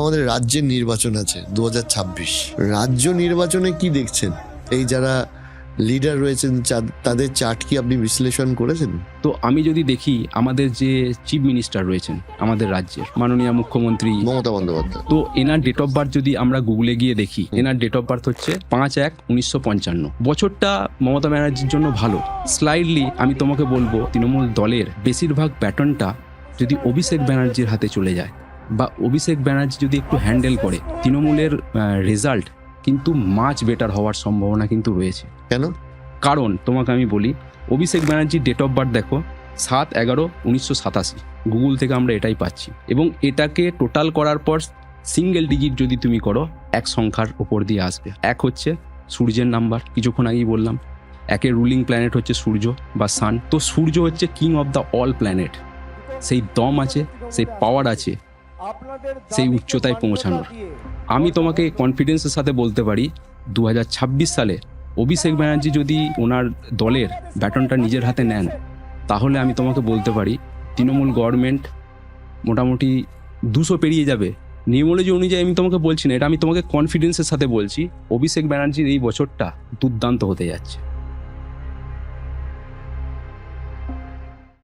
আমাদের রাজ্যের নির্বাচন আছে 2026। রাজ্য নির্বাচনে কি দেখছেন? এই যারা লিডার রয়েছেন তাদের চার্ট কি আপনি বিশ্লেষণ করেছেন? তো আমি যদি দেখি আমাদের যে চিফ মিনিস্টার রয়েছেন আমাদের রাজ্যের মাননীয় মুখ্যমন্ত্রী মমতা বন্দ্যোপাধ্যায়, তো এনার ডেট অফ বার্থ যদি আমরা গুগলে গিয়ে দেখি, এনার ডেট অফ বার্থ হচ্ছে 5/1/1955। বছরটা মমতা ব্যানার্জির জন্য ভালো। স্লাইডলি আমি তোমাকে বলবো তৃণমূল দলের বেশিরভাগ ব্যাটনটা যদি অভিষেক ব্যানার্জির হাতে চলে যায় বা অভিষেক ব্যানার্জি যদি একটু হ্যান্ডেল করে, তৃণমূলের রেজাল্ট কিন্তু মাচ বেটার হওয়ার সম্ভাবনা কিন্তু রয়েছে। কেন? কারণ তোমাকে আমি বলি, অভিষেক ব্যানার্জির ডেট অফ বার্থ দেখো 7/11/1987। গুগল থেকে আমরা এটাই পাচ্ছি, এবং এটাকে টোটাল করার পর সিঙ্গেল ডিজিট যদি তুমি করো, এক সংখ্যার উপর দিয়ে আসবে। এক হচ্ছে সূর্যের নাম্বার, কিছুক্ষণ আগেই বললাম। একের রুলিং প্ল্যানেট হচ্ছে সূর্য বা সান। তো সূর্য হচ্ছে king of the all planet. সেই দম আছে, সেই পাওয়ার আছে, সেই উচ্চতায় পৌঁছানোর। আমি তোমাকে কনফিডেন্সের সাথে বলতে পারি 2026 সালে অভিষেক ব্যানার্জি যদি ওনার দলের ব্যাটনটা নিজের হাতে নেন, তাহলে আমি তোমাকে বলতে পারি তৃণমূল গভর্নমেন্ট মোটামুটি 200 পেরিয়ে যাবে। নিউমোলজি অনুযায়ী আমি তোমাকে বলছি না, এটা আমি তোমাকে কনফিডেন্সের সাথে বলছি। অভিষেক ব্যানার্জির এই বছরটা দুর্দান্ত হতে যাচ্ছে।